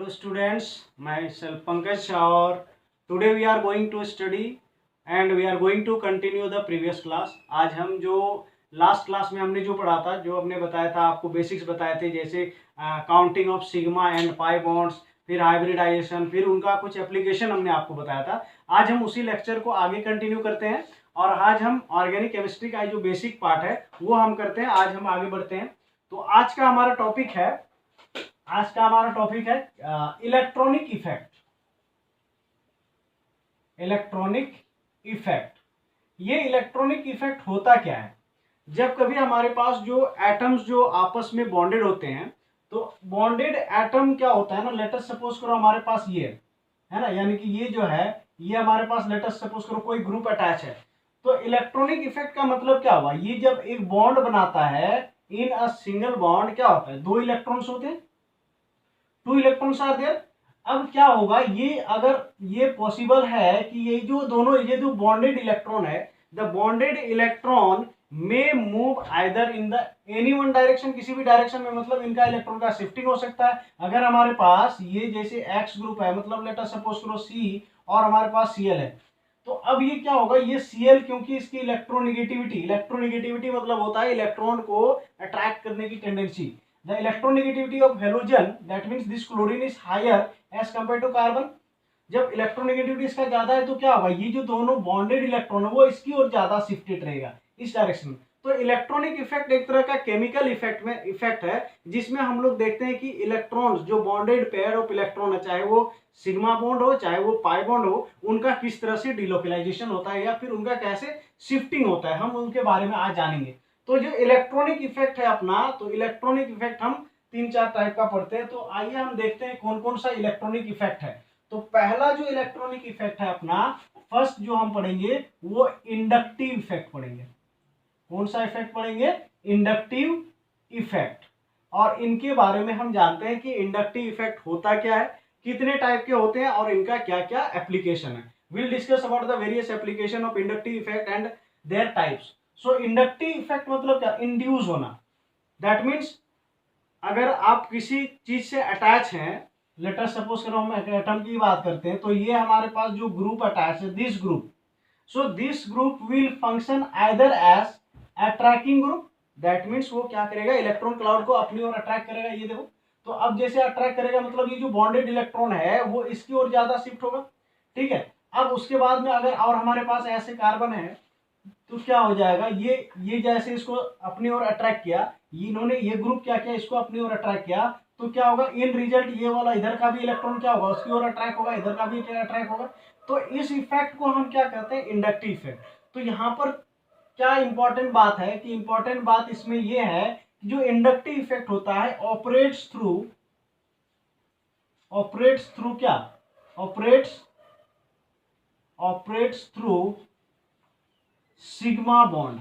Hello students, myself Pankaj Shaur. Today we are going to study and we are going to continue the previous class. आज हम जो last class में हमने जो पढ़ा था, जो हमने बताया था, आपको बेसिक्स बताए थे, जैसे counting of sigma and pi bonds, फिर हाइब्रिडाइजेशन, फिर उनका कुछ एप्लीकेशन हमने आपको बताया था। आज हम उसी लेक्चर को आगे कंटिन्यू करते हैं और आज हम ऑर्गेनिक केमिस्ट्री का जो बेसिक पार्ट है वो हम करते हैं। आज हम आगे बढ़ते हैं। तो आज का हमारा टॉपिक है इलेक्ट्रॉनिक इफेक्ट। ये इलेक्ट्रॉनिक इफेक्ट होता क्या है? जब कभी हमारे पास जो एटम्स जो आपस में बॉन्डेड होते हैं, तो बॉन्डेड एटम क्या होता है ना, लेट अस सपोज करो हमारे पास ये है ना, यानी कि ये जो है ये हमारे पास लेट अस सपोज करो कोई ग्रुप अटैच है। तो इलेक्ट्रॉनिक इफेक्ट का मतलब क्या हुआ? ये जब एक बॉन्ड बनाता है इन अ सिंगल बॉन्ड, क्या होता है? दो इलेक्ट्रॉन्स होते हैं, 2 इलेक्ट्रॉन्स आर देयर। अब क्या होगा, ये अगर ये पॉसिबल है कि ये जो बॉन्डेड इलेक्ट्रॉन है, the bonded electron may move either in the any one direction, किसी भी डायरेक्शन में, मतलब इनका इलेक्ट्रॉन का शिफ्टिंग हो सकता है। अगर हमारे पास ये जैसे एक्स ग्रुप है, मतलब लेट अस सपोज करो सी, और हमारे पास Cl है, तो अब ये क्या होगा, ये Cl क्योंकि इसकी इलेक्ट्रोनिगेटिविटी मतलब होता है इलेक्ट्रॉन को अट्रैक्ट करने की tendency. The electronegativity of halogen, that means this chlorine is higher as compared to carbon. जब इलेक्ट्रोनेगेटिविटी इसका ज्यादा है तो क्या होगा, ये जो दोनों बॉन्डेड इलेक्ट्रॉन है वो इसकी ओर ज्यादा शिफ्टेड रहेगा, इस डायरेक्शन में। तो इलेक्ट्रॉनिक इफेक्ट एक तरह का केमिकल इफेक्ट है, जिसमें हम लोग देखते हैं कि इलेक्ट्रॉन्स, जो बॉन्डेड पेयर ऑफ इलेक्ट्रॉन है, चाहे वो सिग्मा बॉन्ड हो चाहे वो पाई बॉन्ड हो, उनका किस तरह से डिलोकलाइजेशन होता है या फिर उनका कैसे शिफ्टिंग होता है, हम उनके बारे में आज जानेंगे। तो जो इलेक्ट्रॉनिक इफेक्ट है अपना, तो इलेक्ट्रॉनिक इफेक्ट हम 3-4 टाइप का पढ़ते हैं। तो आइए हम देखते हैं कौन कौन सा इलेक्ट्रॉनिक इफेक्ट है। तो पहला जो इलेक्ट्रॉनिक इफेक्ट है अपना, फर्स्ट जो हम पढ़ेंगे वो इंडक्टिव इफेक्ट पढ़ेंगे। कौन सा इफेक्ट पढ़ेंगे? Inductive effect. और इनके बारे में हम जानते हैं कि इंडक्टिव इफेक्ट होता क्या है, कितने टाइप के होते हैं और इनका क्या क्या एप्लीकेशन है। Will discuss about the various application of inductive effect and there types. So inductive effect मतलब क्या? इंड्यूस होना। दैट मीन्स अगर आप किसी चीज से अटैच हैं, लेट अस सपोज करो हम एटम की बात करते हैं, तो ये हमारे पास जो ग्रुप अटैच है, this group, so this group will function either as attracting group. That means वो क्या करेगा, इलेक्ट्रॉन क्लाउड को अपनी ओर अट्रैक्ट करेगा। ये देखो, तो अब जैसे अट्रैक्ट करेगा मतलब ये जो बॉन्डेड इलेक्ट्रॉन है वो इसकी ओर ज्यादा शिफ्ट होगा, ठीक है। अब उसके बाद में अगर और हमारे पास ऐसे कार्बन है, तो क्या हो जाएगा, ये जैसे इसको अपनी ओर अट्रैक्ट किया, इन्होंने ये ग्रुप क्या किया, इसको अपनी ओर अट्रैक्ट किया, तो क्या होगा, इन रिजल्ट ये वाला इधर का भी इलेक्ट्रॉन क्या होगा, उसकी ओर अट्रैक्ट होगा, इधर का भी अट्रैक्ट होगा। तो इस इफेक्ट को हम क्या कहते हैं? Inductive effect. तो यहाँ पर क्या इंपॉर्टेंट बात है कि इंपॉर्टेंट बात इसमें यह है कि जो इंडक्टिव इफेक्ट होता है ऑपरेट्स थ्रू क्या? Operates through sigma bond.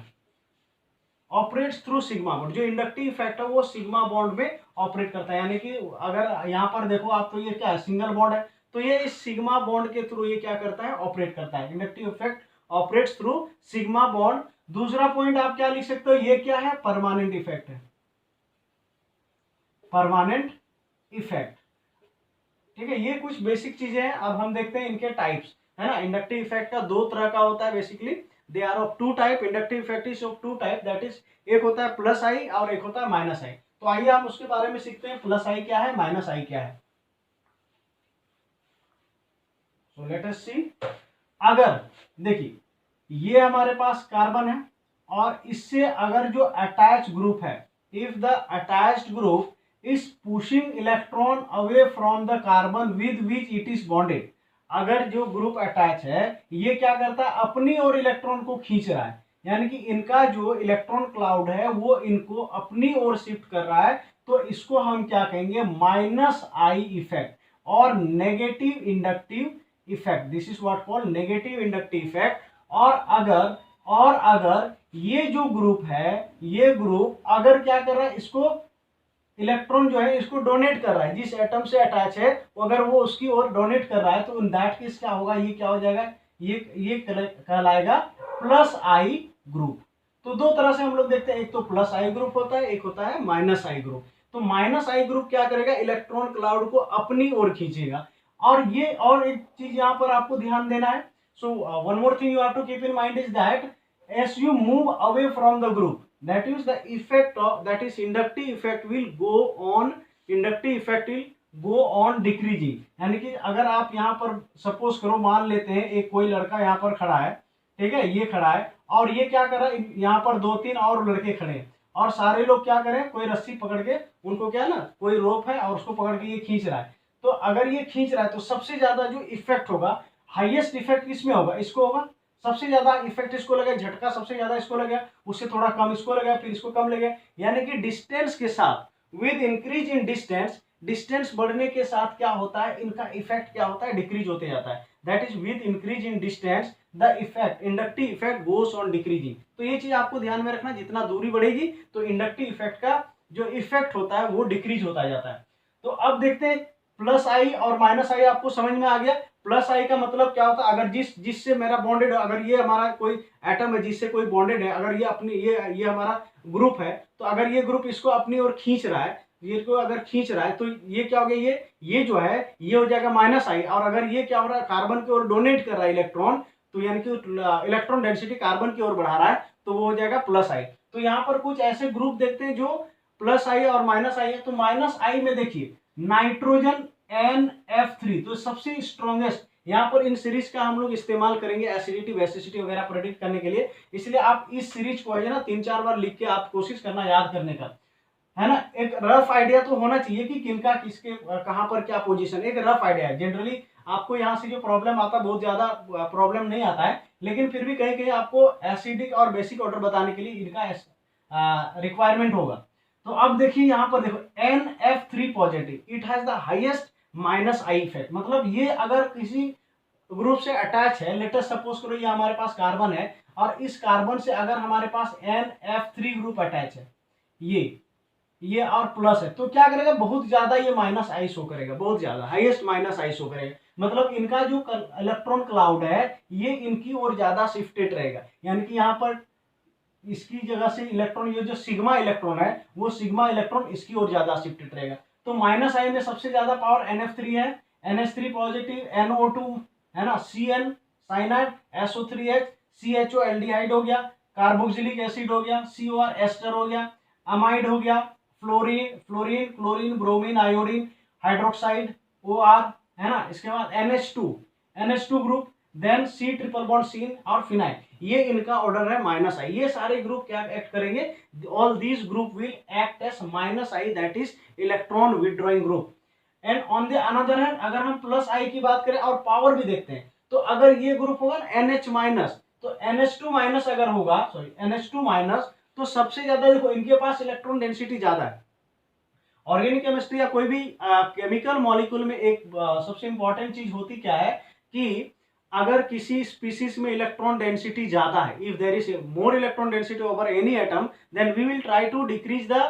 जो इंडक्टिव इफेक्ट है वो सिग्मा बॉन्ड में ऑपरेट करता है। यानी कि अगर यहाँ पर देखो आप, तो ये क्या है, सिंगल बॉन्ड है, तो ये इस सिग्मा बॉन्ड के थ्रू ये क्या करता है, ऑपरेट करता है। Inductive effect operates through sigma bond. दूसरा पॉइंट आप क्या लिख सकते हो, ये क्या है, परमानेंट इफेक्ट है, परमानेंट इफेक्ट, ठीक है। ये कुछ बेसिक चीजें हैं। अब हम देखते हैं इनके टाइप्स, है ना। इंडक्टिव इफेक्ट का 2 तरह का होता है basically. They are of 2 type. Inductive effect is of 2 type, that is एक होता है प्लस आई और एक होता है माइनस आई। तो आइए हम उसके बारे में सीखते हैं, प्लस आई क्या है, माइनस आई क्या है। सो लेट अस सी। अगर देखिए ये हमारे पास कार्बन है और इससे अगर जो अटैच ग्रुप है, if the attached group is pushing electron away from the carbon with which it is bonded, अगर जो ग्रुप अटैच है ये क्या करता है, अपनी ओर इलेक्ट्रॉन को खींच रहा है, यानी कि इनका जो इलेक्ट्रॉन क्लाउड है वो इनको अपनी ओर शिफ्ट कर रहा है, तो इसको हम क्या कहेंगे, माइनस आई इफेक्ट और negative inductive effect. This is what called negative inductive effect. और अगर ये जो ग्रुप है, ये ग्रुप अगर क्या कर रहा है, इसको इलेक्ट्रॉन जो है इसको डोनेट कर रहा है, जिस एटम से अटैच है अगर वो उसकी ओर डोनेट कर रहा है, तो इन दैट केस क्या होगा, ये क्या हो जाएगा, ये कहलाएगा प्लस आई ग्रुप। तो 2 तरह से हम लोग देखते हैं, एक तो प्लस आई ग्रुप होता है, एक होता है माइनस आई ग्रुप। तो माइनस आई ग्रुप क्या करेगा, इलेक्ट्रॉन क्लाउड को अपनी ओर खींचेगा। और ये और एक चीज यहाँ पर आपको ध्यान देना है, so one more thing you have to keep in mind is that as you move away from the group, that is the effect of, that is inductive effect will go on, inductive effect will go on decreasing। यानी कि अगर आप यहाँ पर suppose करो, मान लेते हैं एक कोई लड़का यहाँ पर खड़ा है, ठीक है, ये खड़ा है और ये क्या कर रहा है, यहाँ पर 2-3 और लड़के खड़े हैं और सारे लोग क्या करें, कोई रस्सी पकड़ के उनको क्या है ना, कोई रोप है और उसको पकड़ के ये खींच रहा है। तो अगर ये खींच रहा है तो सबसे ज्यादा जो इफेक्ट होगा, हाईएस्ट इफेक्ट किसमें होगा, इसको होगा। सबसे ज्यादा इफेक्ट इसको लगे, झटका सबसे ज्यादा इसको लगे, उससे थोड़ा कम इसको लगे, फिर इसको कम लगे। यानी कि डिस्टेंस के साथ, with increase in distance, distance बढ़ने के साथ क्या होता है, इनका इफेक्ट क्या होता है, डिक्रीज होते जाता है। That is with increase in distance the effect, inductive effect goes on decreasing. तो ये चीज आपको ध्यान में रखना, जितना दूरी बढ़ेगी तो इंडक्टिव इफेक्ट का जो इफेक्ट होता है वो डिक्रीज होता जाता है। तो अब देखते हैं प्लस आई और माइनस आई, आपको समझ में आ गया। प्लस आई का मतलब क्या होता है, अगर जिससे मेरा बॉन्डेड, अगर ये हमारा कोई एटम है जिससे कोई बॉन्डेड है, अगर ये अपनी ये हमारा ग्रुप है, तो अगर ये ग्रुप इसको अपनी ओर खींच रहा है, ये को अगर खींच रहा है तो ये क्या हो गया, ये जो है ये हो जाएगा माइनस आई। और अगर ये क्या हो रहा है, कार्बन की ओर डोनेट कर रहा है इलेक्ट्रॉन, तो यानी कि इलेक्ट्रॉन डेंसिटी कार्बन की ओर बढ़ा रहा है, तो वो हो जाएगा प्लस आई। तो यहाँ पर कुछ ऐसे ग्रुप देखते हैं जो प्लस आई और माइनस आई है। तो माइनस आई में देखिए नाइट्रोजन NF3, तो सबसे स्ट्रॉन्गेस्ट, यहाँ पर इन सीरीज का हम लोग इस्तेमाल करेंगे एसिडिटी बेसिसिटी वगैरह प्रेडिक्ट करने के लिए। इसलिए आप इस सीरीज को है ना 3-4 बार लिख के आप कोशिश करना याद करने का, है ना। एक रफ आइडिया तो होना चाहिए कि किनका किसके कहां पर क्या पोजीशन, एक रफ आइडिया है। जनरली आपको यहाँ से जो प्रॉब्लम आता है बहुत ज्यादा प्रॉब्लम नहीं आता है, लेकिन फिर भी कहीं कहीं आपको एसिडिक और बेसिक ऑर्डर बताने के लिए इनका रिक्वायरमेंट होगा। तो अब देखिए यहाँ पर देखो NF3 positive, it has the highest minus I effect. मतलब ये अगर किसी ग्रुप से अटैच है, लेटेस्ट सपोज करो ये हमारे पास कार्बन है और इस कार्बन से अगर हमारे पास NF3 ग्रुप अटैच है, ये और प्लस है, तो क्या करेगा, बहुत ज्यादा ये माइनस आई शो करेगा, बहुत ज्यादा हाईएस्ट माइनस आई शो करेगा। मतलब इनका जो इलेक्ट्रॉन क्लाउड है ये इनकी ओर ज्यादा शिफ्टेड रहेगा। यानी कि यहाँ पर इसकी जगह से इलेक्ट्रॉन, ये जो सिग्मा इलेक्ट्रॉन है वो सिग्मा इलेक्ट्रॉन इसकी ओर ज्यादा शिफ्टेड रहेगा। तो माइनस आई में सबसे ज्यादा पावर NF3 है, NH3 पॉजिटिव, NO2 है ना, CN cyanide, SO3H, CHO aldehyde हो गया, कार्बोक्सिलिक एसिड हो गया, COR एस्टर हो गया, अमाइड हो गया, fluorine chlorine bromine iodine hydroxide OR, है ना। इसके बाद NH2 group, then C triple bond C N और फिनाइल, ये इनका ऑर्डर है माइनस आई। ये सारे ग्रुप क्या एक्ट करेंगे, all these group will act as minus I, that is electron withdrawing group. And on the another hand अगर हम प्लस आई की बात करें और पावर भी देखते हैं, तो अगर ये ग्रुप होगा NH माइनस, तो NH2 माइनस अगर होगा, सॉरी NH2 माइनस, तो सबसे ज्यादा देखो इनके पास इलेक्ट्रॉन डेंसिटी ज्यादा है। ऑर्गेनिक केमिस्ट्री या कोई भी केमिकल मॉलिक्यूल में एक सबसे इंपॉर्टेंट चीज होती क्या है कि अगर किसी स्पीसीज में इलेक्ट्रॉन डेंसिटी ज्यादा है, if there is more electron density over any atom, then we will try to decrease the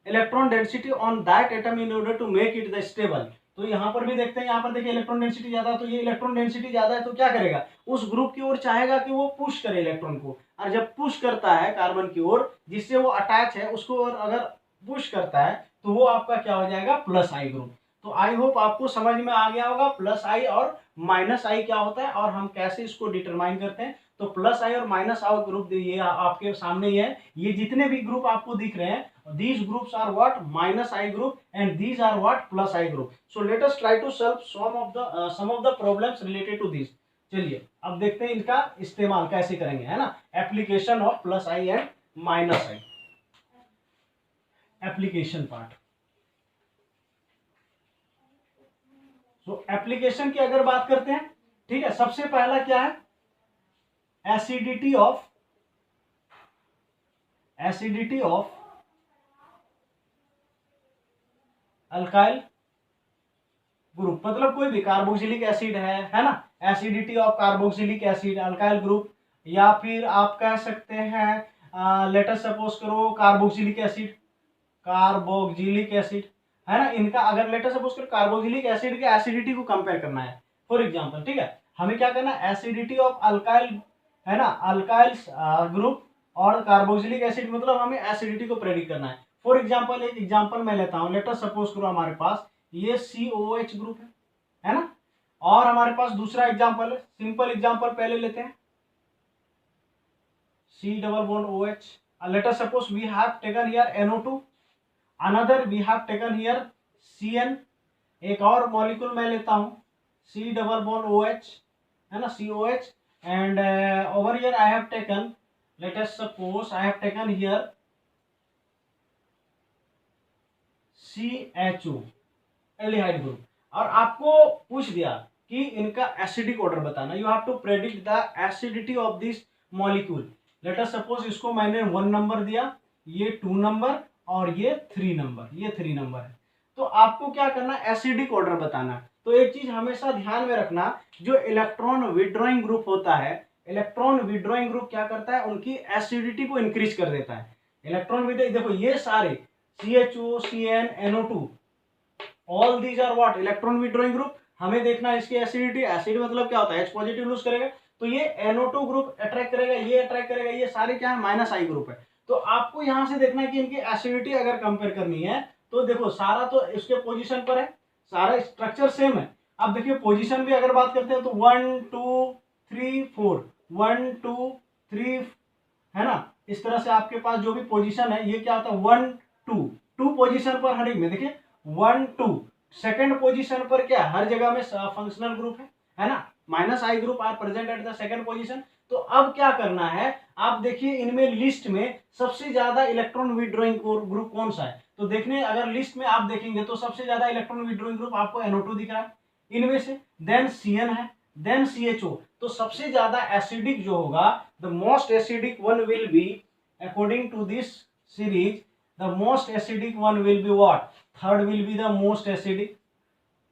electron density on that atom in order to make it the stable. तो यहाँ पर भी देखते हैं, यहाँ पर देखिए इलेक्ट्रॉन डेंसिटी ज्यादा है, तो ये इलेक्ट्रॉन डेंसिटी ज्यादा है तो क्या करेगा, उस ग्रुप की ओर चाहेगा कि वो पुश करे इलेक्ट्रॉन को। और जब पुश करता है कार्बन की ओर जिससे वो अटैच है उसको, और अगर पुश करता है तो वो आपका क्या हो जाएगा, प्लस आई ग्रुप। तो आई होप आपको समझ में आ गया होगा प्लस आई और माइनस आई क्या होता है और हम कैसे इसको डिटरमाइन करते हैं। तो प्लस आई और माइनस आई ग्रुप ये आपके सामने ही है। ये जितने भी ग्रुप आपको दिख रहे हैं, these groups are what minus I group and these are what plus I group. So let us try to solve some of the problems related to this. चलिए अब देखते हैं इनका इस्तेमाल कैसे करेंगे, है ना। Application of plus I and minus I, application part. तो एप्लीकेशन की अगर बात करते हैं, ठीक है, सबसे पहला क्या है, एसिडिटी ऑफ अल्काइल ग्रुप। मतलब कोई भी कार्बोक्सिलिक एसिड है ना, acidity of carboxylic acid alkyl group, या फिर आप कह सकते हैं लेट अस सपोज करो कार्बोक्सिलिक एसिड, है ना। इनका अगर लेट अस सपोज करो कार्बोक्सिलिक एसिड के एसिडिटी को कंपेयर करना है फॉर एग्जांपल, ठीक है, हमें क्या करना है, एसिडिटी ऑफ अल्काइल, है ना, अल्काइल ग्रुप और कार्बोक्सिलिक एसिड, मतलब हमें एसिडिटी को प्रेडिक्ट करना है। फॉर एग्जाम्पल एक एग्जाम्पल मैं लेता हूँ, लेट अस सपोज करो हमारे पास ये COOH ग्रुप है ना, और हमारे पास दूसरा एग्जाम्पल है, सिंपल एग्जाम्पल पहले लेते हैं, C double bond OH। Let us suppose we have taken here NO2, another we have taken here CN। एक और मॉलिक्यूल मैं लेता हूं C डबल बॉन्ड OH है ना, COH, and over here I have taken, let us suppose I have taken here CHO aldehyde group. और आपको पूछ दिया कि इनका एसिडिक ऑर्डर बताना, you have to predict the acidity of this molecule. Let us suppose इसको मैंने 1 number दिया, ये 2 नंबर और ये 3 नंबर, ये 3 नंबर है। तो आपको क्या करना, एसिडिक ऑर्डर बताना। तो एक चीज हमेशा ध्यान में रखना, जो इलेक्ट्रॉन विड्रॉइंग ग्रुप होता है, इलेक्ट्रॉन विड्रॉइंग ग्रुप क्या करता है, उनकी एसिडिटी को इंक्रीज कर देता है। इलेक्ट्रॉन विड्रॉइंग, देखो ये सारे CHO, CN, NO2, all these are what, electron withdrawing group. हमें देखना है इसकी एसिडिटी, एसिड मतलब क्या होता है, H पॉजिटिव लूज करेगा, तो ये NO2 ग्रुप अट्रैक्ट करेगा, ये अट्रैक्ट करेगा, ये सारे क्या है, -I ग्रुप है। तो आपको यहां से देखना है कि इनकी एसिडिटी अगर कंपेयर करनी है, तो देखो सारा तो इसके पोजीशन पर है, सारा स्ट्रक्चर सेम है। अब देखिए पोजीशन भी अगर बात करते हैं तो 1 2 3 4, 1 2 3 है ना, इस तरह से आपके पास जो भी पोजीशन है ये क्या होता है 1 2 पोजीशन पर हर एक में देखिए 1 2। सेकंड पोजीशन पर क्या हर जगह में फंक्शनल ग्रुप है ना, -I group are present at the second position. तो अब क्या करना है, आप देखिए इनमें लिस्ट में सबसे ज्यादा इलेक्ट्रॉन विड्रॉइंग ग्रुप कौन सा है। तो देखने अगर लिस्ट में आप देखेंगे तो सबसे ज्यादा इलेक्ट्रॉन विड्रॉइंग ग्रुप आपको NO2 दिख रहा है इनमें से, देन CN है, देन CHO। तो सबसे ज्यादा एसिडिक जो होगा, the most acidic one will be, according to this series, the most acidic one will be what, third will be the most acidic,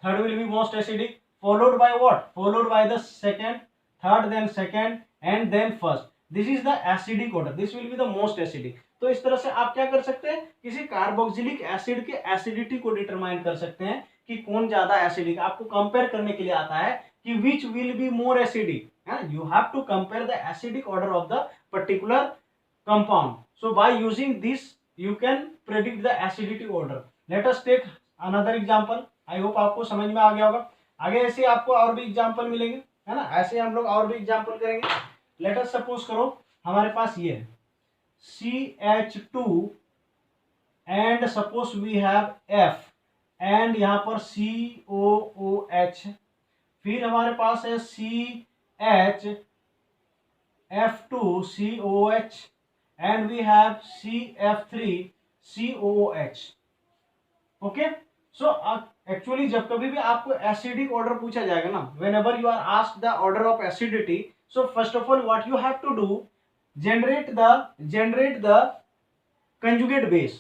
third will be most acidic, followed by what, followed by the second, third then second and then first, this is the acidic order, this will be the most acidic। तो इस तरह से आप क्या कर सकते हैं, किसी कार्बोक्सिलिक एसिड के एसिडिटी को डिटरमाइन कर सकते हैं कि कौन ज्यादा एसिडिक, आपको कंपेयर करने के लिए आता है कि which will be more acidic, you have to compare the acidic order of the particular compound. So by using this you can predict the acidity order। let us take another example। I hope आपको समझ में आ गया होगा। आगे ऐसे आपको और भी एग्जाम्पल मिलेंगे है ना, ऐसे हम लोग और भी एग्जाम्पल करेंगे। let us suppose करो हमारे पास ये CH2 and suppose we have F and यहाँ पर COOH, फिर हमारे पास है CHF2COH and we have CF3COOH। Okay, so actually जब कभी भी आपको एसिडिक ऑर्डर पूछा जाएगा ना, whenever you are asked the order of acidity, so first of all what you have to do, generate the conjugate base।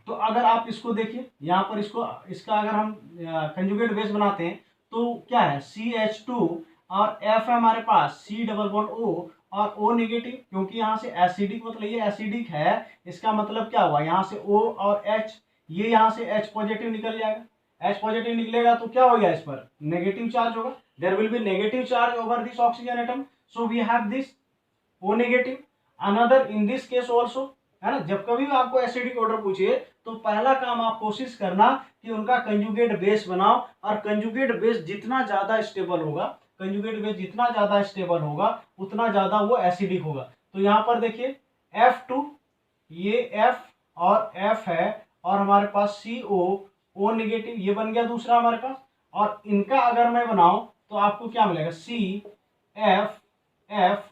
तो अगर आप इसको देखिए यहाँ पर इसका अगर हम कंजुगेट बेस बनाते हैं तो क्या है CH2 और F है हमारे पास C डबल बॉन्ड O और O नेगेटिव, क्योंकि यहाँ से एसिडिक मतलब ये एसिडिक है, इसका मतलब क्या हुआ, यहाँ से O और H, ये यहाँ से H पॉजिटिव निकल जाएगा, H पॉजिटिव निकलेगा तो क्या हो गया, इस पर नेगेटिव चार्ज होगा, there will be negative charge over this oxygen atom, so we have this O negative. Another in this case also, है ना, जब कभी भी आपको एसिडिक ऑर्डर पूछिए तो पहला काम आप कोशिश करना कि उनका कंजुगेट बेस बनाओ, और कंजुगेट बेस जितना ज्यादा स्टेबल होगा, कंजुगेट बेस जितना ज्यादा स्टेबल होगा उतना ज्यादा वो एसिडिक होगा। तो यहाँ पर देखिए F2, ये F और F है और हमारे पास CO नेगेटिव, ये बन गया दूसरा हमारे पास, और इनका अगर मैं बनाऊं तो आपको क्या मिलेगा CF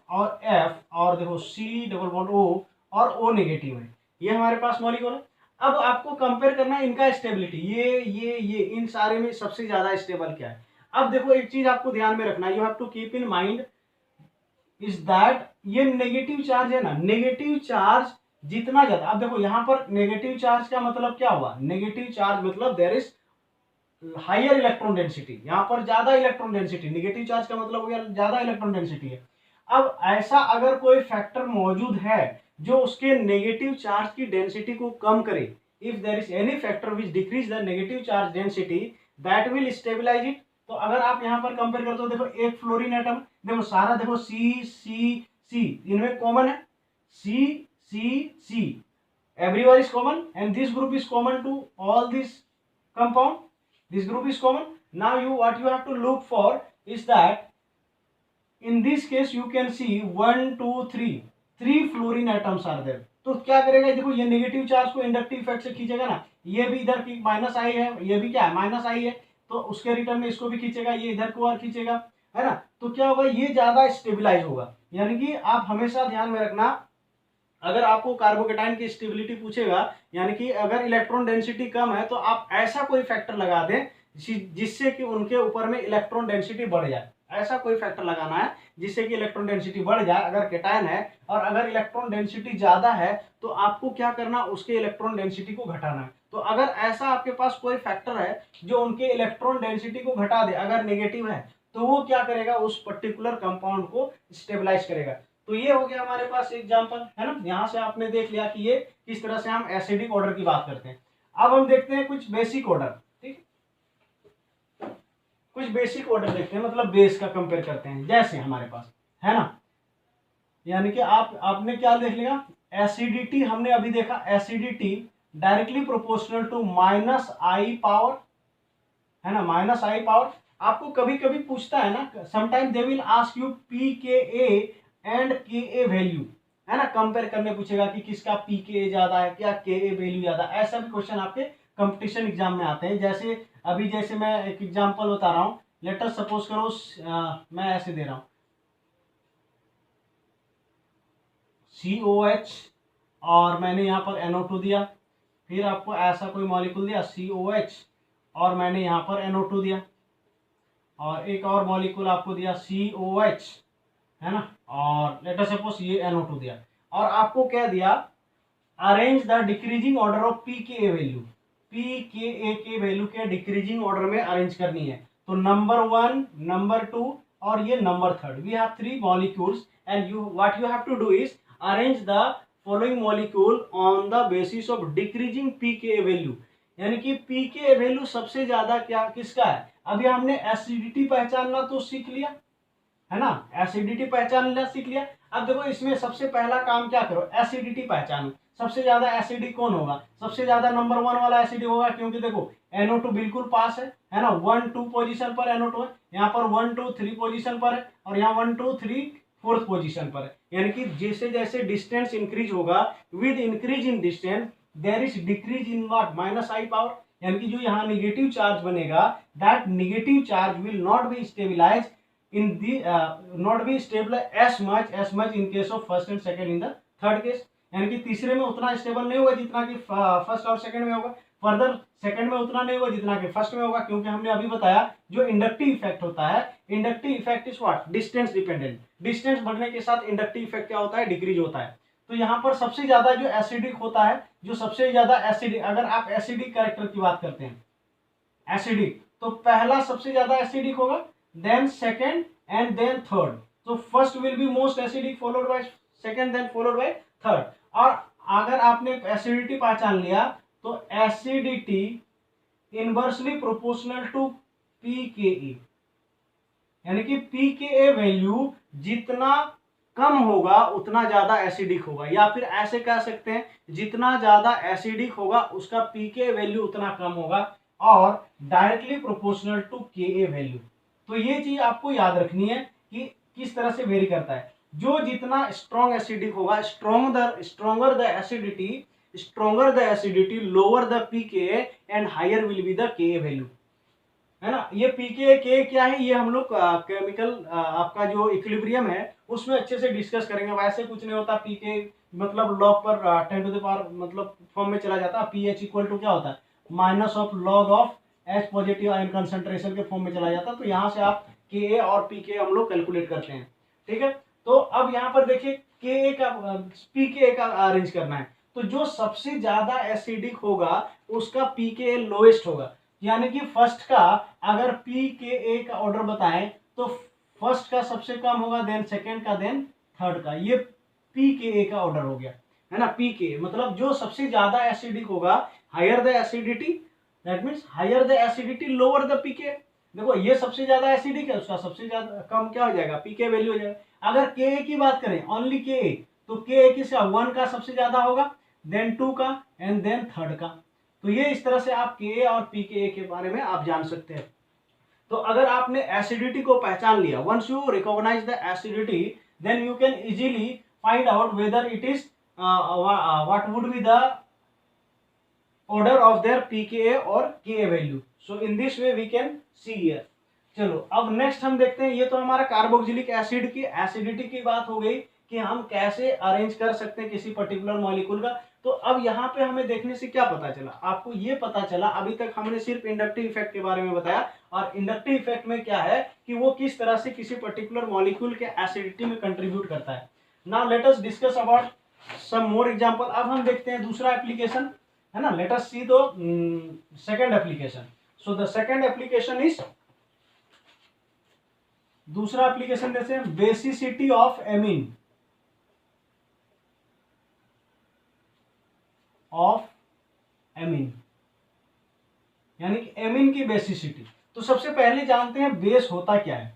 और F और देखो C डबल बॉन्ड O और O नेगेटिव है, ये हमारे पास मॉलिक्यूल है। अब आपको कंपेयर करना है इनका स्टेबिलिटी, ये इन सारे में सबसे ज्यादा स्टेबल क्या है। अब देखो एक चीज आपको ध्यान में रखना, you have to keep in mind is that ये नेगेटिव चार्ज है ना, नेगेटिव चार्ज जितना ज्यादा, अब देखो यहाँ पर नेगेटिव चार्ज का मतलब क्या हुआ, नेगेटिव चार्ज मतलब there is higher electron density, यहाँ पर ज्यादा इलेक्ट्रॉन डेंसिटी, नेगेटिव चार्ज का मतलब हो गया ज्यादा इलेक्ट्रॉन डेंसिटी है। अब ऐसा अगर कोई फैक्टर मौजूद है जो उसके नेगेटिव चार्ज की डेंसिटी को कम करे, if there is any factor which decrease the negative charge density that will stabilise it. तो अगर आप यहाँ पर कंपेयर करते हो, देखो एक फ्लोरीन एटम, देखो सारा देखो C C C, इनमें कॉमन है C C C, everyone is common and this group is common to all this compound, this group is common. Now what you have to look for is that in this case you can see 1 2 3 3 fluorine atoms are there. तो क्या करेगा, देखो ये negative charge को inductive effect से खींचेगा ना, ये भी इधर की माइनस आई है, ये भी क्या है माइनस आई है, तो उसके रिटर्न में इसको भी खींचेगा, ये इधर को और खींचेगा, है ना। तो क्या होगा, ये ज्यादा स्टेबिलाईज होगा। यानी कि आप हमेशा ध्यान में रखना, अगर आपको कार्बोकेटाइन की स्टेबिलिटी पूछेगा, यानी कि अगर इलेक्ट्रॉन डेंसिटी कम है तो आप ऐसा कोई फैक्टर लगा दें जिससे कि उनके ऊपर में इलेक्ट्रॉन डेंसिटी बढ़ जाए। ऐसा कोई फैक्टर लगाना है जिससे कि इलेक्ट्रॉन डेंसिटी बढ़ जाए अगर केटायन है, और अगर इलेक्ट्रॉन डेंसिटी ज्यादा है तो आपको क्या करना, उसके इलेक्ट्रॉन डेंसिटी को घटाना है। तो अगर ऐसा आपके पास कोई फैक्टर है जो उनके इलेक्ट्रॉन डेंसिटी को घटा दे, अगर नेगेटिव है, तो वो क्या करेगा, उस पर्टिकुलर कंपाउंड को स्टेबलाइज करेगा। तो ये हो गया हमारे पास एग्जांपल, है ना। यहां से आपने देख लिया कि ये किस तरह से हम एसिडिक ऑर्डर की बात करते हैं। अब हम देखते हैं कुछ बेसिक ऑर्डर, ठीक, कुछ बेसिक ऑर्डर देखते हैं, मतलब बेस का कंपेयर करते हैं। जैसे हमारे पास है ना, यानी कि आपने क्या देख लिया, एसिडिटी हमने अभी देखा, acidity directly proportional to minus I power, है ना, माइनस आई पावर। आपको कभी कभी पूछता है ना, sometime they will ask U P के ए एंड के ए वैल्यू, है ना, कंपेयर करने पूछेगा कि किसका पी के ए ज्यादा है, क्या के ए वैल्यू ज्यादा। ऐसा भी क्वेश्चन आपके कंपटीशन एग्जाम में आते हैं। जैसे अभी जैसे मैं एक एग्जांपल बता रहा हूँ, लेट अस सपोज करो मैं ऐसे दे रहा हूँ COH और मैंने यहाँ पर NO2 दिया, फिर आपको ऐसा कोई मॉलिक्यूल दिया COH और मैंने यहाँ पर NO2 दिया, और एक और मॉलिक्यूल आपको दिया COH, है ना, और लेट अस सपोज ये NO2 दिया, और आपको क्या दिया, arrange the decreasing order of pKa value, pKa के वैल्यू के डिक्रीजिंग ऑर्डर में अरेंज करनी है। तो नंबर 1, नंबर 2 और ये number 3, we have 3 molecules and you what you have to do is arrange the following molecule on the basis of decreasing pKa value. यानी कि pKa वैल्यू सबसे ज्यादा क्या किसका है। अभी हमने एसिडिटी पहचानना तो सीख लिया, है ना, एसिडिटी पहचानना सीख लिया। अब देखो इसमें सबसे पहला काम क्या करो, एसिडिटी पहचानो। सबसे ज्यादा एसिडिक कौन होगा, सबसे ज्यादा नंबर 1 वाला एसिड होगा, क्योंकि देखो NO2 बिल्कुल पास है ना, 1 2 पोजीशन पर NO2 है, यहाँ पर 1 2 3 पोजीशन पर है, और यहाँ 1 2 3 4th पोजीशन पर है। यानी कि जैसे जैसे डिस्टेंस इंक्रीज होगा, with increase in distance there is decrease in what, minus I power. यानी कि जो यहाँ निगेटिव चार्ज बनेगा, that negative charge will not be stabilise in the not be stable as much in case of first and second in the third case। यानी कि तीसरे में उतना स्टेबल नहीं होगा जितना कि फर्स्ट और सेकंड में होगा, फर्दर सेकंड में उतना नहीं होगा जितना कि फर्स्ट में होगा, क्योंकि हमने अभी बताया जो इंडक्टिव इफेक्ट होता है, inductive effect is what, distance dependent. Distance बढ़ने के साथ इंडक्टिव इफेक्ट क्या होता है, डिक्रीज होता है। तो यहाँ पर सबसे ज्यादा जो एसिडिक होता है, जो सबसे ज्यादा एसिडिक, अगर आप एसिडिक कैरेक्टर की बात करते हैं, एसिडिक, तो पहला सबसे ज्यादा एसिडिक होगा, then second and then third। so first will be most acidic followed by second then followed by third। और अगर आपने एसिडिटी पहचान लिया तो acidity inversely proportional to pKa, यानी कि pKa वैल्यू जितना कम होगा उतना ज्यादा एसिडिक होगा, या फिर ऐसे कह सकते हैं जितना ज्यादा एसिडिक होगा उसका pKa वैल्यू उतना कम होगा, और directly proportional to Ka value. तो ये चीज आपको याद रखनी है कि किस तरह से वेरी करता है। जो जितना स्ट्रॉन्ग एसिडिक होगा, stronger the acidity lower the pKa and higher will be the Ka value, है ना। ये pKa Ka क्या है, ये हम लोग केमिकल आपका जो इक्विलिब्रियम है उसमें अच्छे से डिस्कस करेंगे। वैसे कुछ नहीं होता, pK मतलब लॉग पर 10 टू द पावर मतलब फॉर्म में चला जाता है। pH इक्वल टू क्या होता है, minus of log of H positive ion concentration के फॉर्म में चला जाता है। तो यहाँ से आप Ka और pK हम लोग कैलकुलेट करते हैं, ठीक है। तो अब यहाँ पर देखिए Ka का pKa का अरेंज करना है, तो जो सबसे ज्यादा एसिडिक होगा उसका pKa लोएस्ट होगा। यानी कि फर्स्ट का अगर pKa का ऑर्डर बताएं तो फर्स्ट का सबसे कम होगा, देन सेकेंड का, देन थर्ड का, ये pKa का ऑर्डर हो गया, है ना। pKa मतलब जो सबसे ज्यादा एसिडिक होगा, higher the acidity, that means higher the acidity lower the pKa। देखो ये सबसे ज्यादा एसिडिक है, उसका सबसे ज्यादा कम क्या हो जाएगा, pKa वैल्यू हो जाएगा। अगर Ka की बात करें, ओनली Ka, तो Ka किसका 1 का सबसे ज्यादा होगा, देन 2 का एंड देन थर्ड का। तो ये इस तरह से आप Ka और pKa के बारे में आप जान सकते हैं। तो अगर आपने एसिडिटी को पहचान लिया, once you recognise the acidity, then you can easily find out whether it is what would be the order of their pKa और Ka value. So in this way we can see here. चलो अब next हम देखते हैं, ये तो हमारा carboxylic acid की एसिडिटी की बात हो गई कि हम कैसे अरेंज कर सकते हैं किसी पर्टिकुलर मॉलिक्यूल का। तो अब यहाँ पे हमें देखने से क्या पता चला, आपको ये पता चला, अभी तक हमने सिर्फ इंडक्टिव इफेक्ट के बारे में बताया, और इंडक्टिव इफेक्ट में क्या है कि वो किस तरह से किसी पर्टिकुलर मॉलिक्यूल के एसिडिटी में कंट्रीब्यूट करता है। Now let us discuss about some more example. अब हम देखते हैं दूसरा एप्लीकेशन, है ना। Let us see the second application. So the second application is, दूसरा एप्लीकेशन जैसे बेसिसिटी ऑफ एमीन, यानी कि एमीन की बेसिसिटी। तो सबसे पहले जानते हैं बेस होता क्या है।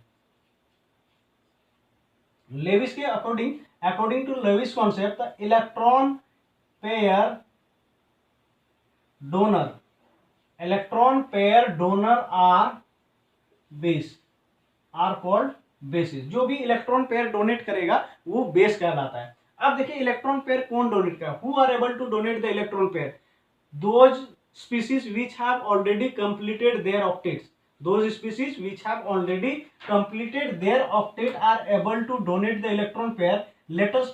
लेविस के according to Lewis concept, the electron pair donor are base, are called bases. जो भी इलेक्ट्रॉन पेयर डोनेट करेगा वो बेस कहलाता है। अब देखिए इलेक्ट्रॉन पेयर कौन डोनेट करेगा, who are able to donate the electron pair, those species which have already completed their octets. Those species which have already completed their octet are able to donate the electron pair. Let us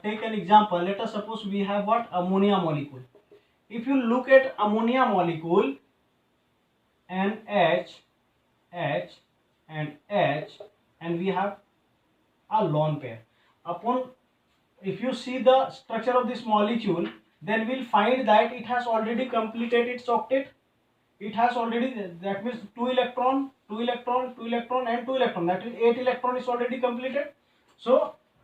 take an example. Let us suppose we have what, ammonia molecule. If you look at ammonia molecule, NH and we have a lone pair. If you see the structure of this molecule, then we'll find that it has already completed its octet. It has already, that means 2 electron and 2 electron, that is 8 electron is already completed. So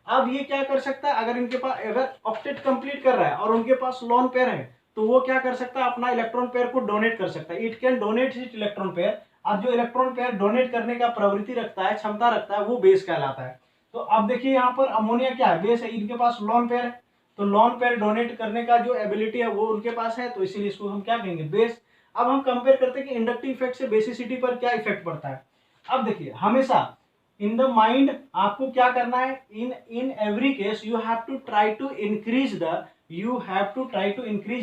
अब ये क्या कर सकता है, अगर इनके पास, अगर octet complete कर रहा है और उनके पास लोन पेयर है, तो वो क्या कर सकता है, अपना इलेक्ट्रॉन पेयर को डोनेट कर सकता है। It can donate it electron pair. अब जो इलेक्ट्रॉन पेयर डोनेट करने का प्रवृत्ति रखता है, क्षमता रखता है, वो बेस कहलाता है। तो अब देखिए यहाँ पर अमोनिया क्या है, बेस है, इनके पास लोन पेयर है, तो लोन पेयर डोनेट करने का जो एबिलिटी है वो उनके पास है, तो इसीलिए इसको हम क्या कहेंगे, बेस। अब हम कंपेयर करते हैं कि इंडक्टिव इफेक्ट से बेसिसिटी पर क्या इफेक्ट पड़ता है। अब देखिए हमेशा इन द माइंड आपको क्या करना है, in every case you have to try to increase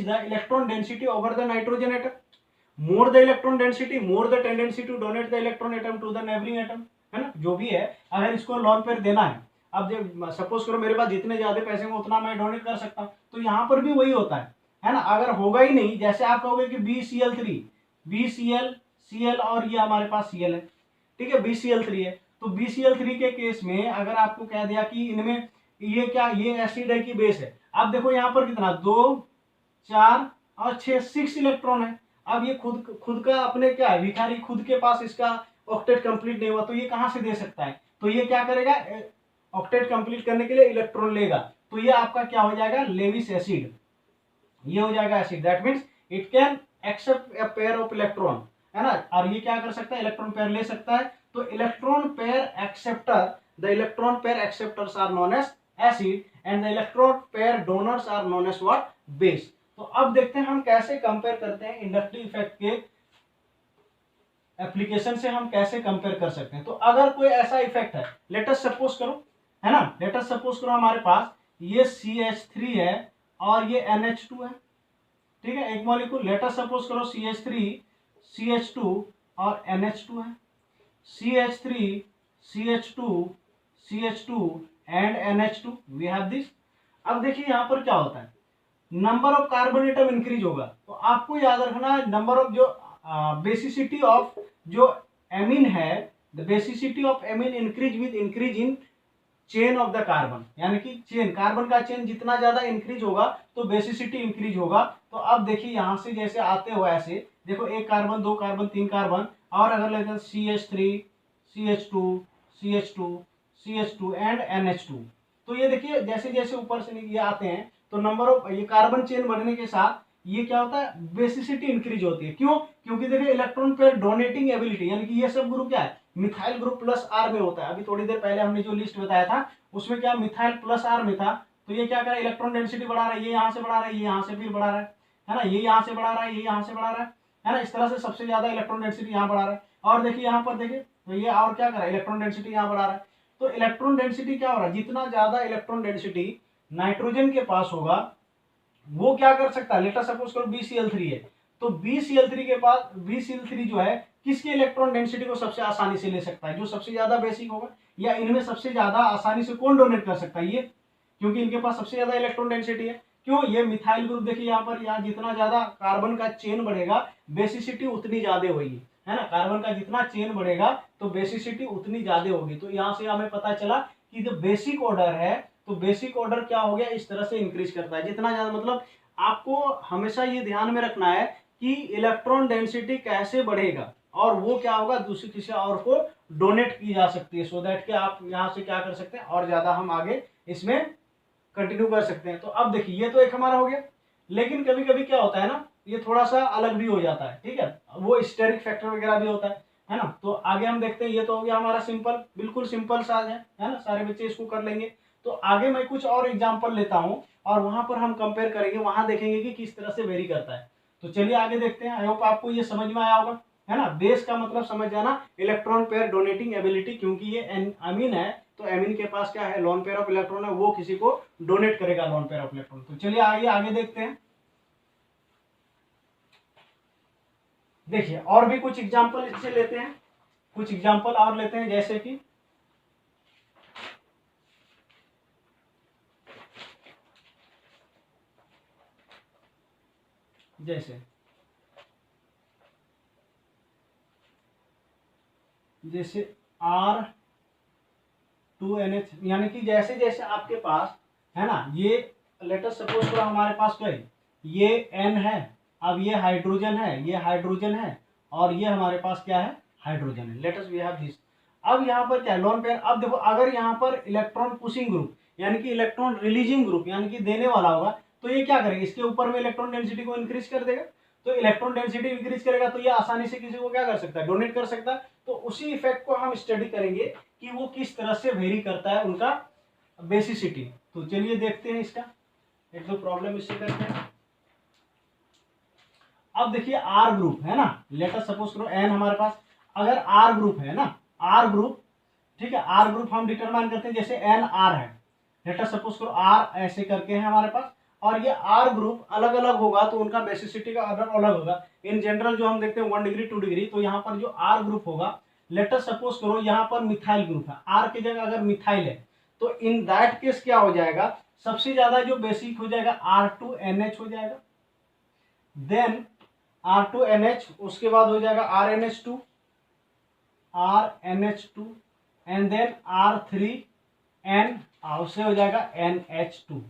the electron density over the nitrogen atom. More the electron density, more the tendency to donate the electron atom to the neighbouring atom, है ना। जो भी है, अगर इसको lone pair देना है, अब जब सपोज करो मेरे पास जितने ज्यादा पैसे होंगे उतना मैं डोनेट कर सकता हूँ, तो यहाँ पर भी वही होता है ना। अगर होगा ही नहीं, जैसे आप कहोगे कि BCl3, Cl और ये हमारे पास Cl है, ठीक है, BCl3 है, तो BCl3 के केस में अगर आपको कह दिया कि इनमें ये क्या, ये एसिड है कि बेस है, अब देखो यहाँ पर कितना, 2 4 और 6 6 इलेक्ट्रॉन है। अब ये खुद का अपने क्या है, भिखारी, खुद के पास इसका ऑक्टेट कंप्लीट नहीं हुआ, तो ये कहाँ से दे सकता है, तो ये क्या करेगा, ऑक्टेट कंप्लीट करने के लिए इलेक्ट्रॉन लेगा, तो ये आपका क्या हो जाएगा, लेविस एसिड, ये हो जाएगा acid. That means it can accept a pair of electron, है ना, और ये क्या कर सकता है, इलेक्ट्रॉन पेयर ले सकता है। तो electron pair acceptor, the electron pair acceptors are known as acid and the electron pair donors are known as what, base. तो अब देखते हैं हम कैसे कंपेयर करते हैं इंडक्टिव इफेक्ट के एप्लीकेशन से, हम कैसे कंपेयर कर सकते हैं। तो अगर कोई ऐसा इफेक्ट है, लेट अस सपोज करो, है ना, लेट अस सपोज करो हमारे पास ये CH3 है और ये NH2 है, ठीक है, एक मॉलिक्यूल। लेट अस सपोज करो CH3 CH2 और NH2 है, CH3 CH2 and NH2, we have this. अब देखिए यहाँ पर क्या होता है, number of carbon atom increase होगा, तो आपको याद रखना नंबर ऑफ जो बेसिसिटी ऑफ जो एमीन है, the basicity of amine increase with increase in chain of the carbon, यानी कि चेन, कार्बन का चेन जितना ज्यादा इंक्रीज होगा तो बेसिसिटी इंक्रीज होगा। तो अब देखिए यहाँ से जैसे आते हो ऐसे देखो, 1 कार्बन 2 कार्बन 3 कार्बन, और अगर लेते हैं CH3 CH2 एंड NH2, तो ये देखिए जैसे जैसे ऊपर से ये आते हैं तो नंबर ऑफ ये कार्बन चेन बढ़ने के साथ ये क्या होता है, बेसिसिटी इंक्रीज होती है। क्यों, क्योंकि देखिए इलेक्ट्रॉन पेयर डोनेटिंग एबिलिटी, यानी कि ये सब ग्रुप क्या है, मिथाइल ग्रुप प्लस R में होता है। अभी थोड़ी देर पहले हमने जो लिस्ट बताया था उसमें क्या मिथाइल प्लस R में था, तो ये क्या कर रहा है, इलेक्ट्रॉन डेंसिटी बढ़ा रहा है, ये यहाँ से बढ़ा रहा है, ये यहाँ से फिर बढ़ा रहा है ना, ये यहाँ से बढ़ा रहा है, ये यहाँ से बढ़ा रहा है ना, इस तरह से सबसे ज्यादा इलेक्ट्रॉन डेंसिटी यहाँ बढ़ा रहा है। और देखिए यहाँ पर देखिए, तो ये और क्या कर रहा है, इलेक्ट्रॉन डेंसिटी यहाँ बढ़ा रहा है। तो इलेक्ट्रॉन डेंसिटी क्या हो रहा है, जितना ज्यादा इलेक्ट्रॉन डेंसिटी नाइट्रोजन के पास होगा वो क्या कर सकता है, लेटर सपोज करो BCl3 है, तो BCl3 के पास BCl3 जो है किसके इलेक्ट्रॉन डेंसिटी को सबसे आसानी से ले सकता है, जो सबसे ज्यादा बेसिक होगा, या इनमें सबसे ज्यादा आसानी से कौन डोनेट कर सकता है, ये, क्योंकि इनके पास सबसे ज्यादा इलेक्ट्रॉन डेंसिटी है। क्यों, ये मिथाइल ग्रुप देखिए यहाँ पर, यहाँ जितना ज्यादा कार्बन का चेन बढ़ेगा बेसिसिटी उतनी ज्यादा होगी, है ना, कार्बन का जितना चेन बढ़ेगा तो बेसिसिटी उतनी ज्यादा होगी। तो यहाँ से हमें पता चला कि जो बेसिक ऑर्डर है, तो बेसिक ऑर्डर क्या हो गया, इस तरह से इंक्रीज करता है जितना ज्यादा, मतलब आपको हमेशा ये ध्यान में रखना है कि इलेक्ट्रॉन डेंसिटी कैसे बढ़ेगा और वो क्या होगा, दूसरी किसी और को डोनेट की जा सकती है, सो दैट कि आप यहाँ से क्या कर सकते हैं और ज्यादा हम आगे इसमें कंटिन्यू कर सकते हैं। तो अब देखिए ये तो एक हमारा हो गया, लेकिन कभी कभी क्या होता है ना, ये थोड़ा सा अलग भी हो जाता है, ठीक है, वो स्टेरिक फैक्टर वगैरह भी होता है ना। तो आगे हम देखते हैं, ये तो हो गया हमारा सिंपल, बिल्कुल सिंपल सा है ना, सारे बच्चे इसको कर लेंगे। तो आगे मैं कुछ और एग्जांपल लेता हूं और वहां पर हम कंपेयर करेंगे, वहां देखेंगे कि किस तरह से वेरी करता है। तो चलिए आगे देखते हैं। आई होप आपको ये समझ में आया होगा, है ना। बेस का मतलब समझ जाना, इलेक्ट्रॉन पेयर डोनेटिंग एबिलिटी, क्योंकि ये अमीन है तो एमीन के पास क्या है, लोन पेयर ऑफ इलेक्ट्रॉन है, वो किसी को डोनेट करेगा लोन पेयर ऑफ इलेक्ट्रॉन। तो चलिए आगे देखते हैं। देखिए और भी कुछ एग्जांपल इससे लेते हैं, कुछ एग्जांपल और लेते हैं, जैसे कि जैसे R2NH, यानी कि जैसे जैसे आपके पास है ना, ये लेट अस सपोज करो हमारे पास क्या है, ये N है, अब ये हाइड्रोजन है, ये हाइड्रोजन है, और ये हमारे पास क्या है, हाइड्रोजन है। Let us we have this. अब यहाँ पर क्या है, लोन पेयर। अब देखो अगर यहाँ पर इलेक्ट्रॉन पुशिंग ग्रुप यानी कि इलेक्ट्रॉन रिलीजिंग ग्रुप यानी कि देने वाला होगा, तो ये क्या करेगा, इसके ऊपर में इलेक्ट्रॉन डेंसिटी को इंक्रीज कर देगा। तो इलेक्ट्रॉन डेंसिटी इंक्रीज करेगा तो ये आसानी से किसी को क्या कर सकता है, डोनेट कर सकता है। तो उसी इफेक्ट को हम स्टडी करेंगे कि वो किस तरह से वेरी करता है उनका बेसिसिटी। तो चलिए देखते हैं इसका एक दो प्रॉब्लम इससे करते हैं। अब देखिए आर ग्रुप है ना, लेट अस सपोज करो एन हमारे पास, अगर आर ग्रुप है ना, आर ग्रुप, ठीक है, आर ग्रुप हम डिटरमाइन करते हैं, जैसे एन आर है, लेट अस सपोज करो आर ऐसे करके है हमारे पास, और ये आर ग्रुप अलग अलग होगा तो उनका बेसिसिटी का ऑर्डर अलग होगा। इन जनरल जो हम देखते हैं 1 डिग्री 2 डिग्री, तो यहाँ पर जो आर ग्रुप होगा, लेट अस सपोज करो यहाँ पर मिथाइल ग्रुप है, आर की जगह अगर मिथाइल है, तो इन दैट केस क्या हो जाएगा, सबसे ज्यादा जो बेसिक हो जाएगा R2NH हो जाएगा, देन R2NH, उसके बाद हो जाएगा RNH2 एंड देन R3N, उससे हो जाएगा NH2,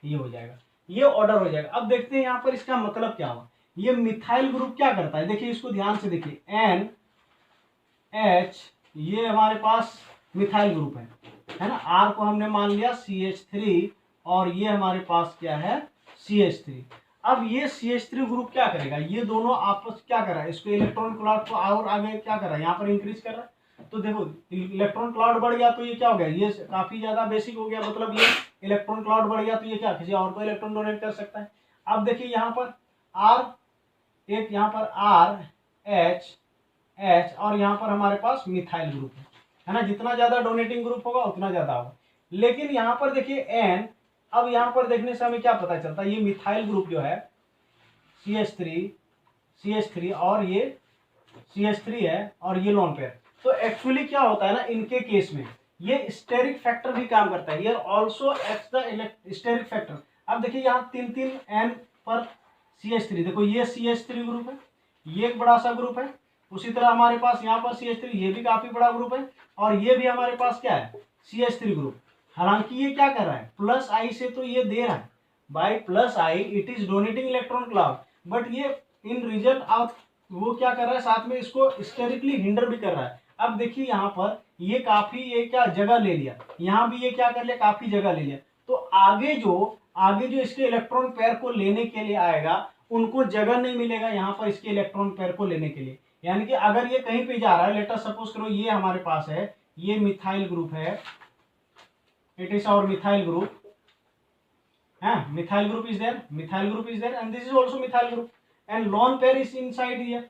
ये हो जाएगा, ये ऑर्डर हो जाएगा। अब देखते हैं यहाँ पर इसका मतलब क्या हुआ। ये मिथाइल ग्रुप क्या करता है, देखिए इसको ध्यान से देखिए, NH, ये हमारे पास मिथाइल ग्रुप है ना, R को हमने मान लिया CH3 और ये हमारे पास क्या है CH3। अब ये CH3 ग्रुप क्या करेगा, ये दोनों आपस क्या कर रहा है, इसको इलेक्ट्रॉन क्लाउड को और आगे क्या कर रहा है, यहाँ पर इंक्रीज कर रहा है। तो देखो इलेक्ट्रॉन क्लाउड बढ़ गया तो ये क्या हो गया, ये काफी ज्यादा बेसिक हो गया, मतलब ये इलेक्ट्रॉन क्लाउड बढ़ गया तो ये क्या किसी और को इलेक्ट्रॉन डोनेट कर सकता है। अब देखिए यहाँ पर R, एक यहाँ पर RH और यहाँ पर हमारे पास मिथाइल ग्रुप है ना, जितना ज्यादा डोनेटिंग ग्रुप होगा उतना ज्यादा होगा। लेकिन यहाँ पर देखिए N, अब यहाँ पर देखने से हमें क्या पता चलता है, ये मिथाइल ग्रुप जो है CH3 और ये CH3 है और ये लोन पेयर। तो एक्चुअली क्या होता है ना, इनके केस में ये स्टेरिक फैक्टर भी काम करता है, ये also acts the steric factor. अब देखिए यहाँ 3 N पर CH3, देखो ये CH3 ग्रुप है, ये एक बड़ा सा ग्रुप है, उसी तरह हमारे पास यहाँ पर CH3, ये भी काफी बड़ा ग्रुप है, और ये भी हमारे पास क्या है CH3 ग्रुप। हालांकि ये क्या कर रहा है, प्लस आई से तो ये दे रहा है, by plus I it is donating electron cloud, but ये इन रीजन ऑफ वो क्या कर रहा है, साथ में इसको स्टेरिकली हिंडर भी कर रहा है। अब देखिए यहाँ पर ये काफी, ये क्या जगह ले लिया, यहाँ भी ये क्या कर लिया, काफी जगह ले लिया। तो आगे जो इसके इलेक्ट्रॉन पेयर को लेने के लिए आएगा उनको जगह नहीं मिलेगा यहाँ पर इसके इलेक्ट्रॉन पेयर को लेने के लिए। यानी कि अगर ये कहीं पे जा रहा है, लेट अस सपोज करो ये हमारे पास है, ये मिथाइल ग्रुप है, it is our methyl group, Methyl group is there, and this is also methyl group, and lone pair is inside here.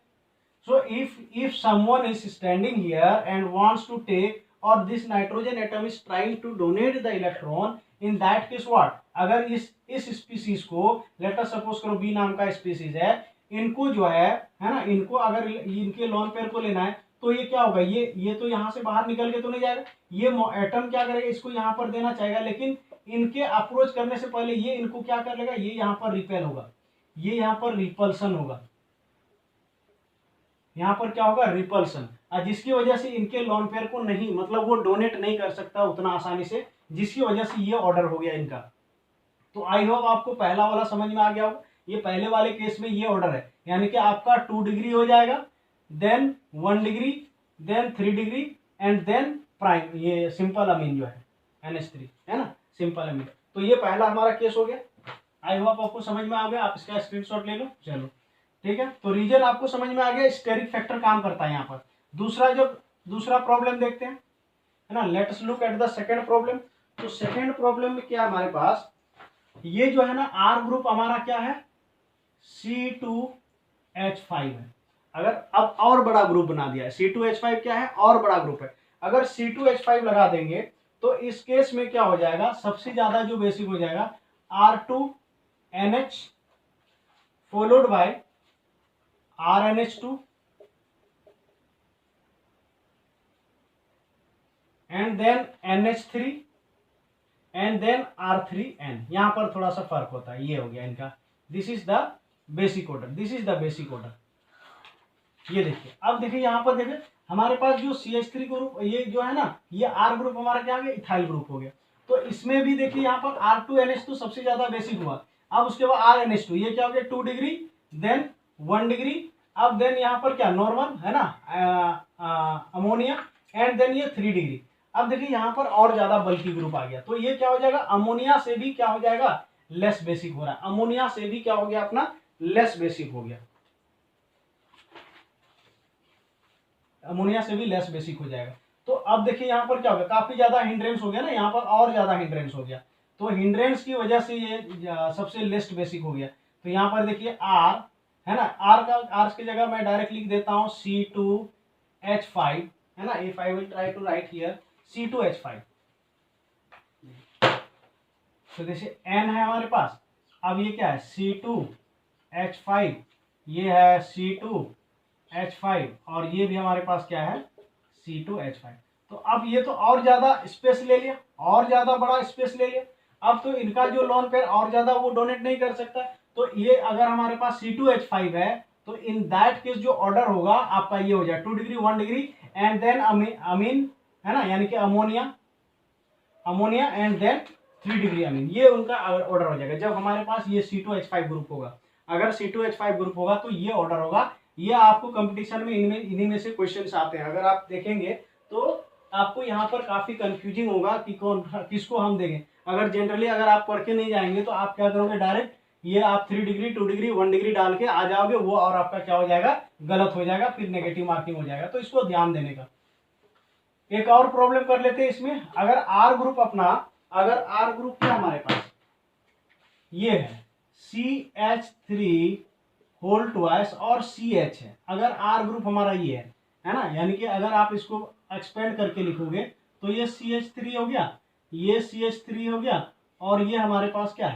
So if someone is standing here and wants to take, or this nitrogen atom is trying to donate the electron, in that case what, अगर इस species को late us suppose करो B नाम का species है, इनको जो है ना, इनको अगर इनके लॉन पेयर को लेना है तो ये क्या होगा, ये तो यहाँ से बाहर निकल के तो नहीं जाएगा, ये एटम क्या करेगा, इसको यहाँ पर देना चाहेगा, लेकिन इनके अप्रोच करने से पहले ये इनको क्या कर लेगा, ये यहाँ पर रिपेल होगा, ये यहाँ पर रिपल्सन होगा, यहाँ पर क्या होगा, रिपल्सन, जिसकी वजह से इनके लॉन पेयर को नहीं, मतलब वो डोनेट नहीं कर सकता उतना आसानी से, जिसकी वजह से ये ऑर्डर हो गया इनका। तो आई होप आपको पहला वाला समझ में आ गया होगा। ये पहले वाले केस में ये ऑर्डर है, यानी कि आपका 2 डिग्री हो जाएगा, then 1 degree, then 3 degree, and then prime, ये सिंपल अमीन जो है NH3 है ना, सिंपल अमीन। तो ये पहला हमारा केस हो गया। आई होप आपको समझ में आ गया, आप इसका स्क्रीनशॉट ले लो। चलो ठीक है, तो रीजन आपको समझ में आ गया, स्टेरिक फैक्टर काम करता है यहाँ पर। दूसरा प्रॉब्लम देखते हैं, है ना। Let us look at the second problem. तो सेकंड प्रॉब्लम में क्या हमारे पास, ये जो है ना आर ग्रुप हमारा क्या है, C2H5 है। अगर अब और बड़ा ग्रुप बना दिया है, C2H5 क्या है, और बड़ा ग्रुप है। अगर C2H5 लगा देंगे तो इस केस में क्या हो जाएगा, सबसे ज्यादा जो बेसिक हो जाएगा R2NH followed by RNH2 and then NH3 and then R3N। यहां पर थोड़ा सा फर्क होता है, ये हो गया इनका, this is the basic order, this is the basic order. ये देखिए, अब देखिए यहाँ पर देखिए हमारे पास जो CH3 ग्रुप, ये जो है ना, ये R ग्रुप हमारा क्या हो गया, इथाइल ग्रुप हो गया। तो इसमें भी देखिए यहाँ पर R2NH तो सबसे ज्यादा बेसिक हुआ, अब उसके बाद RNH2, ये क्या हो गया 2 डिग्री, देन 1 डिग्री, अब देन यहाँ पर क्या नॉर्मल है ना, अमोनिया, एंड देन ये 3 डिग्री। अब देखिए यहाँ पर और ज्यादा बल्कि ग्रुप आ गया, तो ये क्या हो जाएगा, अमोनिया से भी क्या हो जाएगा, लेस बेसिक हो रहा है, अमोनिया से भी क्या हो गया अपना, लेस बेसिक हो गया, अमोनिया से भी लेस बेसिक हो जाएगा। तो अब देखिए यहाँ पर क्या हो गया, काफी ज्यादा हिंड्रेंस हो गया ना, यहाँ पर और ज्यादा हिंड्रेंस हो गया, तो हिंड्रेंस की वजह से ये सबसे लेस्ट बेसिक हो गया। तो यहाँ पर देखिए आर है ना, आर की जगह मैं डायरेक्ट लिख देता हूँ C2H5 है ना, if I will try to write here C2H5, तो जैसे N है हमारे पास, अब ये क्या है C2H5, ये है C2H5, और ये भी हमारे पास क्या है C2H5। तो अब ये तो और ज्यादा स्पेस ले लिया, और ज्यादा बड़ा स्पेस ले लिया, अब तो इनका जो लोन पेयर और ज्यादा वो डोनेट नहीं कर सकता। तो ये अगर हमारे पास C2H5 है, तो इन दैट केस जो ऑर्डर होगा आपका ये हो जाए 2 degree 1 degree and then amine है ना, यानी कि ammonia and then 3 degree amine, ये उनका ऑर्डर हो जाएगा जब हमारे पास ये C2H5 ग्रुप होगा। अगर C2H5 ग्रुप होगा तो ये ऑर्डर होगा। ये आपको कंपटीशन में इन्हीं में से क्वेश्चंस आते हैं, अगर आप देखेंगे तो आपको यहाँ पर काफी कंफ्यूजिंग होगा कि कौन किसको हम देंगे। अगर जनरली अगर आप पढ़ के नहीं जाएंगे तो आप क्या करोगे, डायरेक्ट ये आप 3 डिग्री 2 डिग्री 1 डिग्री डाल के आ जाओगे, वो और आपका क्या हो जाएगा, गलत हो जाएगा, फिर नेगेटिव मार्किंग हो जाएगा। तो इसको ध्यान देने का। एक और प्रॉब्लम कर लेते हैं इसमें, अगर आर ग्रुप क्या हमारे पास ये है CH3 होल ट्वाइस और CH है, अगर आर ग्रुप हमारा ये है ना, यानी कि अगर आप इसको एक्सपेंड करके लिखोगे तो ये CH3 हो गया, ये CH3 हो गया, और ये हमारे पास क्या है,